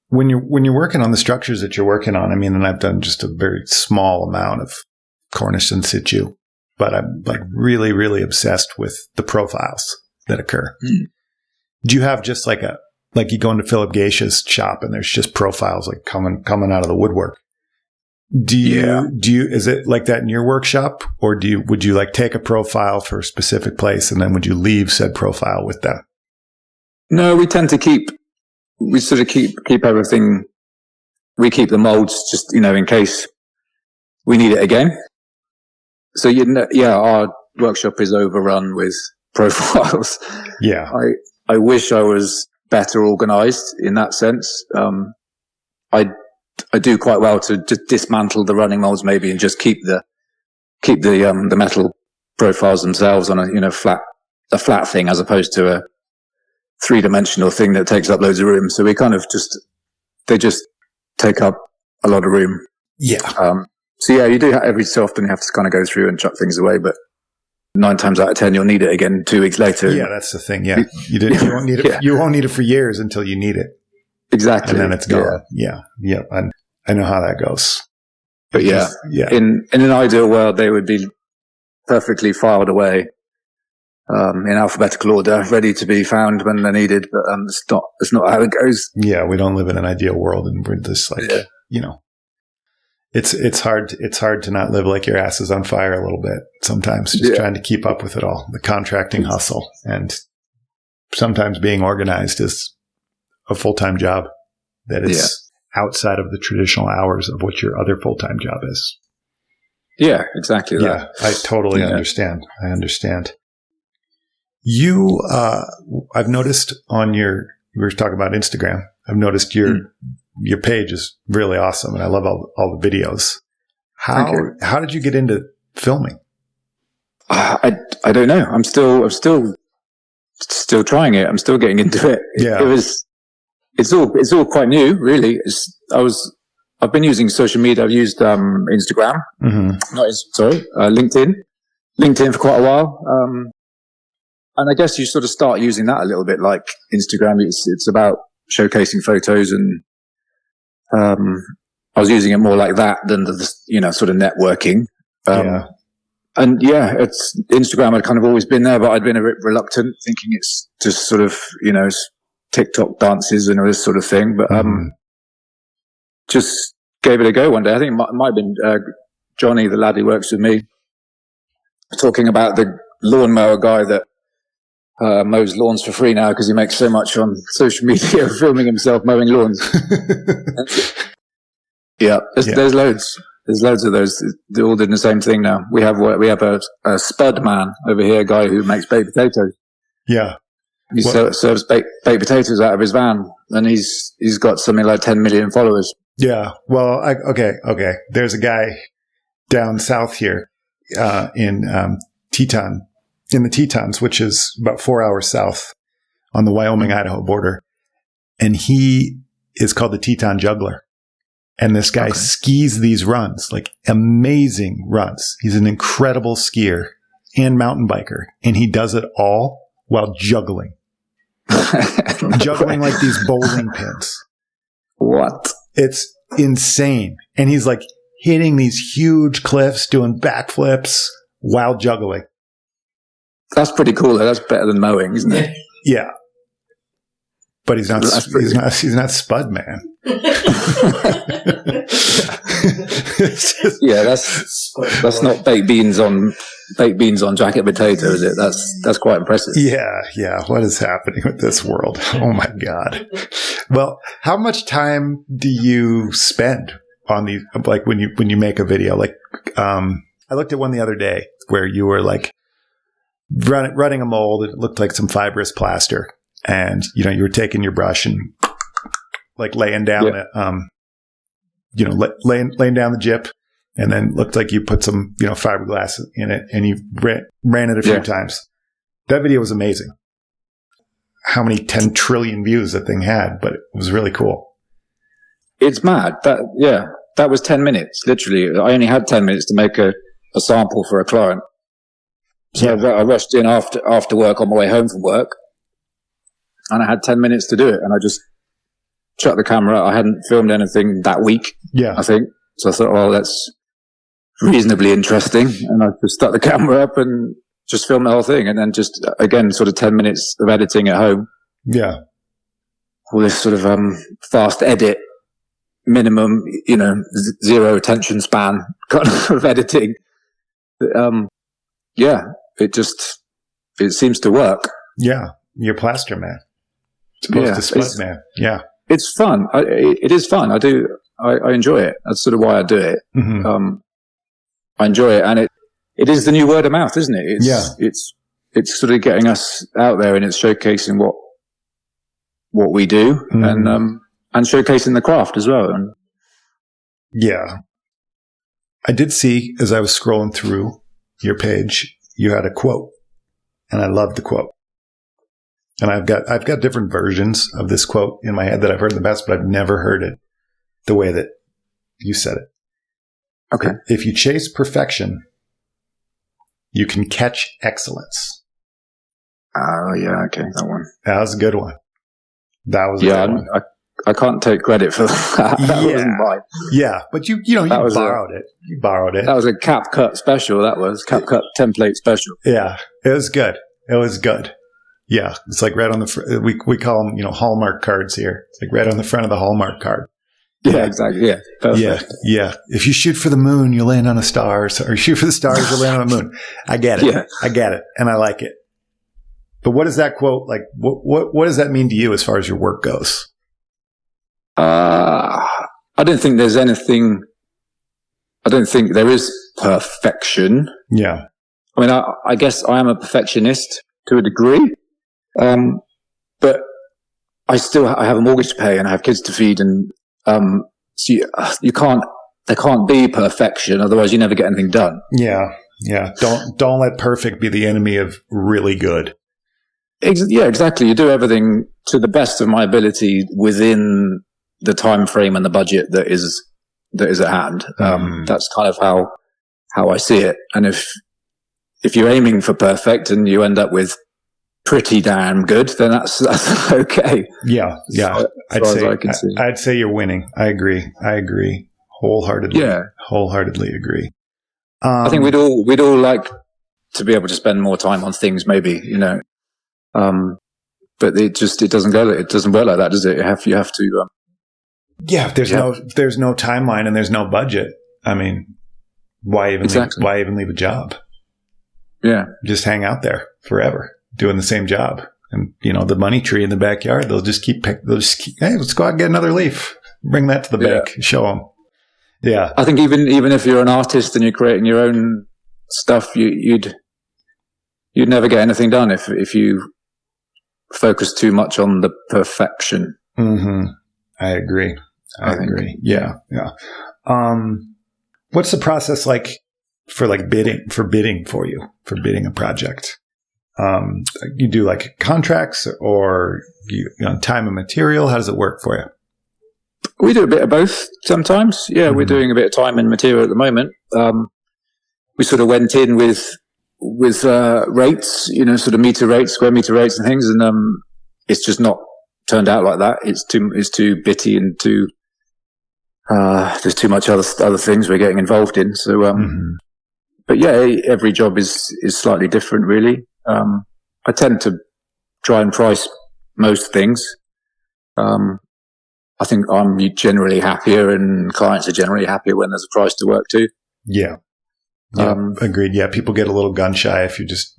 When you're working on the structures that you're working on, I mean, and I've done just a very small amount of cornice in situ, but I'm like really, really obsessed with the profiles that occur. Mm. Do you have just like you go into Philip Geisha's shop and there's just profiles like coming out of the woodwork? Is it like that in your workshop, or would you like take a profile for a specific place and then would you leave said profile with them? No, we tend to keep everything. We keep the molds just, in case we need it again. So, our workshop is overrun with profiles. Yeah. I wish I was better organized in that sense. I do quite well to just dismantle the running molds maybe and just keep the metal profiles themselves on a flat thing as opposed to a 3-dimensional thing that takes up loads of room. So we kind of they just take up a lot of room. Yeah. You do every so often you have to kind of go through and chuck things away, but 9 times out of 10 you'll need it again 2 weeks later. Yeah, that's the thing. Yeah, you won't need it. Yeah. You won't need it for years until you need it. Exactly, and then it's gone. Yeah. I know how that goes. But in an ideal world, they would be perfectly filed away in alphabetical order, ready to be found when they're needed. But it's not how it goes. Yeah, we don't live in an ideal world, and we're just like It's hard to not live like your ass is on fire a little bit sometimes, just trying to keep up with it all, the contracting hustle, and sometimes being organized is a full-time job that is outside of the traditional hours of what your other full-time job is. Yeah, exactly. Yeah, I totally understand. I understand. You, I've noticed we were talking about Instagram. I've noticed your page is really awesome, and I love all the videos. How did you get into filming? I don't know. I'm still trying it. I'm still getting into it. Yeah. It's all quite new, really. I've been using social media. I've used Instagram, LinkedIn for quite a while. And I guess you sort of start using that a little bit like Instagram. It's about showcasing photos, and I was using it more like that than the sort of networking. And yeah, it's Instagram had kind of always been there, but I'd been a bit reluctant, thinking it's just sort of, TikTok dances and all this sort of thing. But just gave it a go one day. I think it might have been Johnny, the lad who works with me, talking about the lawnmower guy that mows lawns for free now because he makes so much on social media filming himself mowing lawns. There's loads. There's loads of those. They're all doing the same thing now. We have a Spud Man over here, a guy who makes baked potatoes. Yeah. He serves baked potatoes out of his van, and he's got something like 10 million followers. Yeah. Well, okay. There's a guy down south here in the Tetons, which is about 4 hours south on the Wyoming-Idaho border. And he is called the Teton Juggler. And this guy skis these runs, like amazing runs. He's an incredible skier and mountain biker. And he does it all while juggling. Juggling like these bowling pins. What? It's insane. And he's like hitting these huge cliffs, doing backflips while juggling. That's pretty cool, though. That's better than mowing, isn't it? Yeah. But he's not Spud Man. That's not baked beans on jacket potato, is it? That's quite impressive. Yeah. What is happening with this world? Oh my God. Well, how much time do you spend on these? Like when you make a video? Like, I looked at one the other day where you were like running a mold. It looked like some fibrous plaster. And, you were taking your brush and like laying down, laying down the gyp, and then looked like you put some, fiberglass in it, and you ran it a few times. That video was amazing. How many 10 trillion views that thing had, but it was really cool. It's mad. That was 10 minutes, literally. I only had 10 minutes to make a sample for a client. So I rushed in after work on my way home from work. And I had 10 minutes to do it, and I just shut the camera. I hadn't filmed anything that week, I think. So I thought, well, that's reasonably interesting. And I just stuck the camera up and just filmed the whole thing. And then just, again, sort of 10 minutes of editing at home. Yeah. All this sort of fast edit, minimum, zero attention span kind of editing. It seems to work. Yeah. You're Plaster Man. Supposed to Spud Man. Yeah. It's fun. It is fun. I enjoy it. That's sort of why I do it. Mm-hmm. I enjoy it. And it is the new word of mouth, isn't it? It's sort of getting us out there, and it's showcasing what we do, and showcasing the craft as well. And yeah. I did see, as I was scrolling through your page, you had a quote, and I loved the quote. And I've got different versions of this quote in my head that I've heard in the past, but I've never heard it the way that you said it. Okay. If you chase perfection, you can catch excellence. Oh, yeah. Okay. That one. That was a good one. That was a good one. I can't take credit for that. That wasn't mine. Yeah. But you borrowed it. You borrowed it. That was a CapCut special. That was CapCut template special. Yeah. It was good. Yeah, it's like right on the we call them, Hallmark cards here. It's like right on the front of the Hallmark card. Yeah, exactly. Yeah, perfect. Yeah. If you shoot for the moon, you land on a star, or shoot for the stars, you land on the moon. I get it. Yeah. I get it, and I like it. But what is that quote like? What does that mean to you as far as your work goes? I don't think there's anything. I don't think there is perfection. Yeah. I mean, I guess I am a perfectionist to a degree. But I have a mortgage to pay, and I have kids to feed, and so there can't be perfection, otherwise you never get anything done. Yeah. Don't let perfect be the enemy of really good. Yeah, exactly. You do everything to the best of my ability within the time frame and the budget that is at hand. That's kind of how I see it. And if you're aiming for perfect and you end up with pretty damn good, then that's okay. Yeah. I'd say you're winning. I agree. Wholeheartedly agree. I think we'd all like to be able to spend more time on things, maybe, but it doesn't work like that, does it? You have to. Yeah, if there's no timeline and there's no budget, I mean, why even leave a job? Yeah, just hang out there forever doing the same job, and the money tree in the backyard. They'll just keep. Hey, let's go out and get another leaf. Bring that to the bank. Show them. Yeah, I think even if you're an artist and you're creating your own stuff, you'd never get anything done if you focus too much on the perfection. Mm-hmm. I agree. I agree. Yeah. What's the process like for bidding for bidding a project? You do like contracts or time and material? How does it work for you? We do a bit of both sometimes. Yeah, we're doing a bit of time and material at the moment. We sort of went in with rates, sort of meter rates, square meter rates and things. And it's just not turned out like that. It's too bitty and there's too much other things we're getting involved in. So, but yeah, every job is slightly different, really. I tend to try and price most things. I think I'm generally happier and clients are generally happier when there's a price to work to. Yeah. Agreed. Yeah. People get a little gun shy if you're just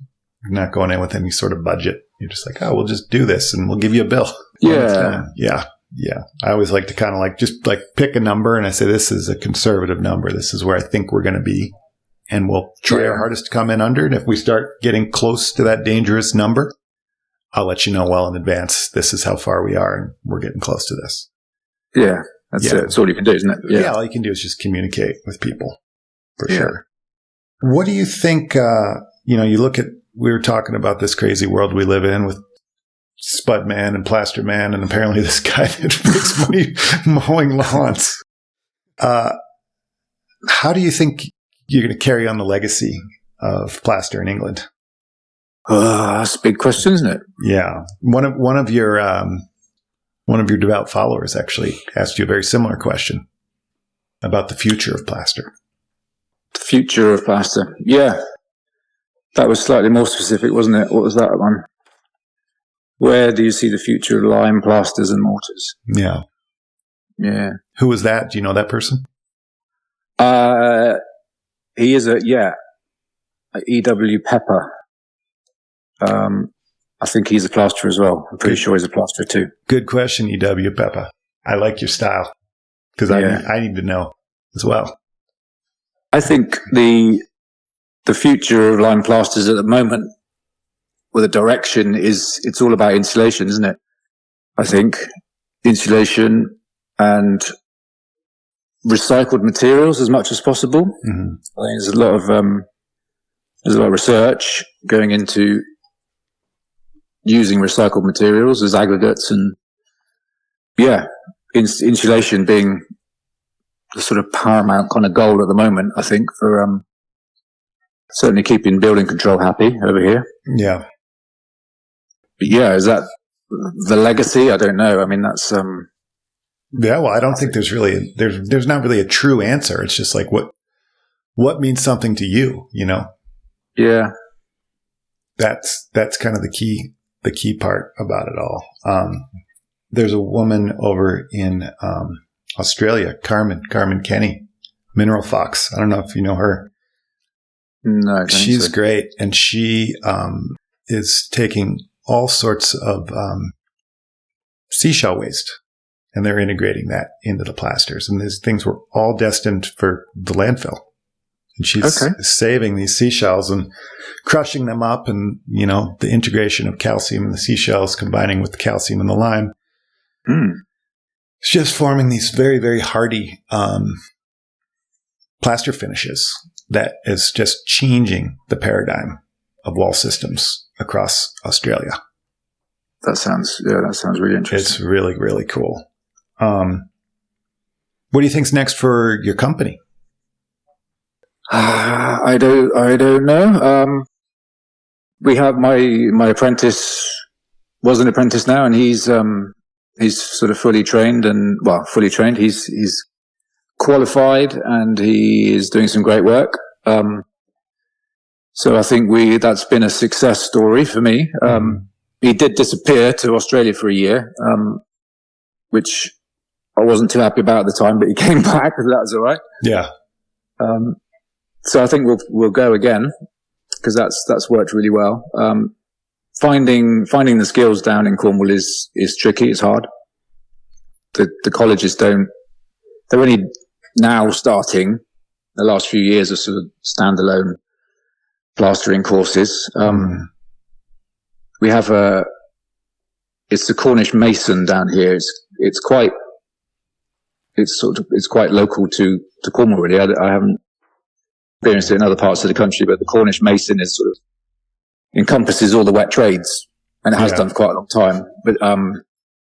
not going in with any sort of budget. You're just like, oh, we'll just do this and we'll give you a bill. Yeah. Yeah. I always like to kind of just pick a number and I say, this is a conservative number. This is where I think we're going to be. And we'll try our hardest to come in under. And if we start getting close to that dangerous number, I'll let you know well in advance. This is how far we are and we're getting close to this. Yeah. That's all you can do, isn't it? Yeah. All you can do is just communicate with people for sure. What do you think, you look at, we were talking about this crazy world we live in with Spud Man and Plaster Man, and apparently this guy that makes money mowing lawns. How do you think you're going to carry on the legacy of plaster in England? That's a big question, isn't it? Yeah. One of your devout followers actually asked you a very similar question about the future of plaster. The future of plaster. Yeah. That was slightly more specific, wasn't it? What was that one? Where do you see the future of lime, plasters and mortars? Yeah. Yeah. Who was that? Do you know that person? He is E.W. Pepper. I think he's a plasterer as well. I'm pretty sure he's a plasterer too. Good question, E.W. Pepper. I like your style because I need to know as well. I think the future of lime plasters at the moment, with the direction it's all about insulation, isn't it? I think insulation and recycled materials as much as possible. Mm-hmm. I think there's a lot of research going into using recycled materials as aggregates, and insulation being the sort of paramount kind of goal at the moment, I think, for certainly keeping building control happy over here. Yeah. But is that the legacy? I don't know. I mean, that's yeah, well, I don't think there's there's not really a true answer. It's just like what means something to you, Yeah. That's kind of the key part about it all. There's a woman over in Australia, Carmen Kenny, Mineral Fox. I don't know if you know her. No, she's great, and she is taking all sorts of seashell waste, and they're integrating that into the plasters. And these things were all destined for the landfill. And she's saving these seashells and crushing them up, and the integration of calcium in the seashells combining with the calcium in the lime. It's just forming these very, very hardy plaster finishes that is just changing the paradigm of wall systems across Australia. That sounds really interesting. It's really, really cool. What do you think's next for your company? I don't know. We have my apprentice was an apprentice now, and he's sort of fully trained. He's qualified, and he is doing some great work. So I think that's been a success story for me. He did disappear to Australia for a year, which I wasn't too happy about at the time, but he came back, so that was all right. Yeah. So I think we'll go again, because that's worked really well. Finding the skills down in Cornwall is tricky. It's hard. The colleges they're only now starting. The last few years of sort of standalone plastering courses. We have it's the Cornish mason down here. It's quite local to Cornwall, really. I haven't experienced it in other parts of the country, but the Cornish mason is sort of encompasses all the wet trades, and it has done for quite a long time. But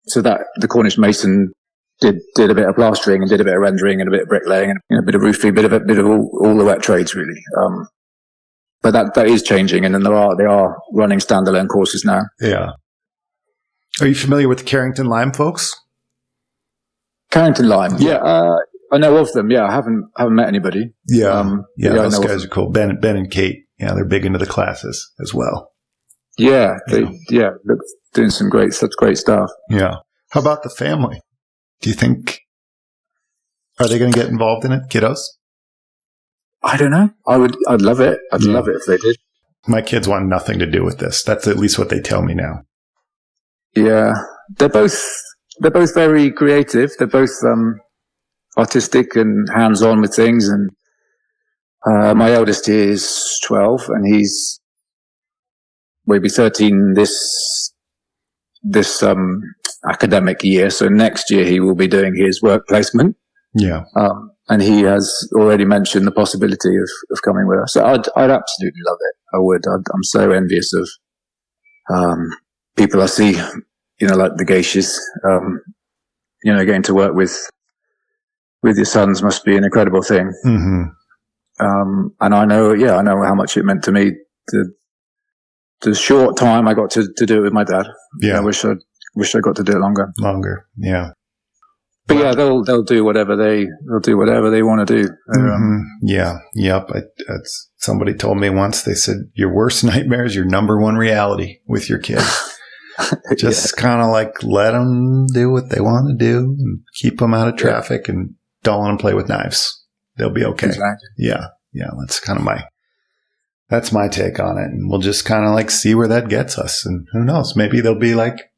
so that the Cornish mason did a bit of plastering and did a bit of rendering and a bit of bricklaying and a bit of roofing, a bit of all the wet trades, really. But that is changing, and then they are running standalone courses now. Yeah. Are you familiar with the Carrington Lime folks? Carrington Lime, yeah. I know of them. Yeah, I haven't met anybody. Yeah, those guys are cool. Ben and Kate. Yeah, they're big into the classes as well. Yeah, they're doing such great stuff. Yeah. How about the family? Do you think are they going to get involved in it, kiddos? I don't know. I'd love it. I'd love it if they did. My kids want nothing to do with this. That's at least what they tell me now. Yeah, they're both very creative. They're both artistic and hands-on with things. And my eldest is 12, and will be 13 this academic year. So next year he will be doing his work placement. Yeah. And he has already mentioned the possibility of coming with us. So I'd absolutely love it. I would. I'm so envious of people I see, like the Geishes. Getting to work with your sons must be an incredible thing. Mm-hmm. And I know how much it meant to me. The short time I got to do it with my dad. Yeah. I wish I got to do it longer. Yeah. But yeah, they'll do whatever they want to do. Yeah. Yep. Somebody told me once, they said, your worst nightmare is your number one reality with your kids. Just kind of like let them do what they want to do and keep them out of traffic and don't let them play with knives. They'll be okay. Exactly. Yeah. That's kind of that's my take on it. And we'll just kind of like see where that gets us. And who knows? Maybe they'll be like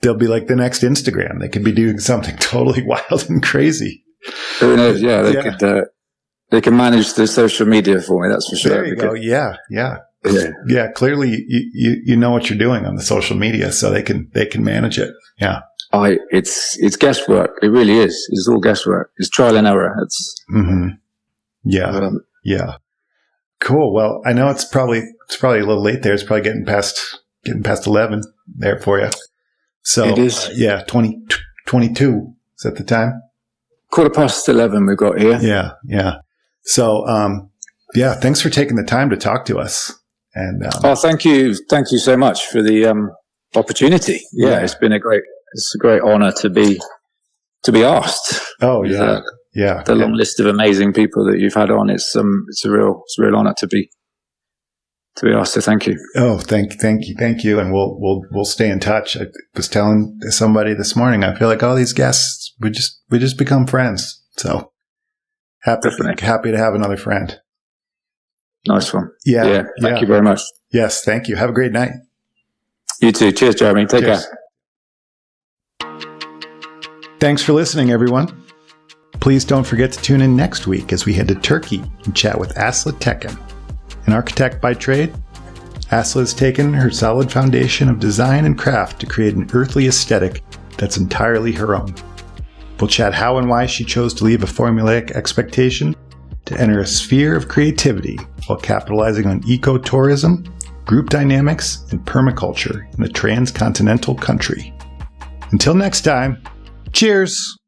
the next Instagram. They could be doing something totally wild and crazy. Who knows? Yeah, they can manage the social media for me. That's for sure. There you go. Yeah. Clearly, you know what you're doing on the social media, so they can manage it. Yeah. It's guesswork. It really is. It's all guesswork. It's trial and error. Yeah. Cool. Well, I know it's probably a little late there. It's probably getting past 11 there for you. So it is. 22 is that the time? 11:15 we've got here. Yeah. So, thanks for taking the time to talk to us. And thank you so much for the opportunity. Yeah, it's a great honor to be asked. Oh yeah. The long list of amazing people that you've had on. It's a real honor to be asked. So thank you. Oh, thank you. And we'll stay in touch. I was telling somebody this morning, I feel like all these guests, we just become friends. So happy to have another friend. Nice one. Yeah. Thank you very much. Yes. Thank you. Have a great night. You too. Cheers, Jeremy. Take care. Thanks for listening, everyone. Please don't forget to tune in next week as we head to Turkey and chat with Aslı Tekin. An architect by trade, Aslı has taken her solid foundation of design and craft to create an earthly aesthetic that's entirely her own. We'll chat how and why she chose to leave a formulaic expectation to enter a sphere of creativity while capitalizing on ecotourism, group dynamics, and permaculture in a transcontinental country. Until next time, cheers!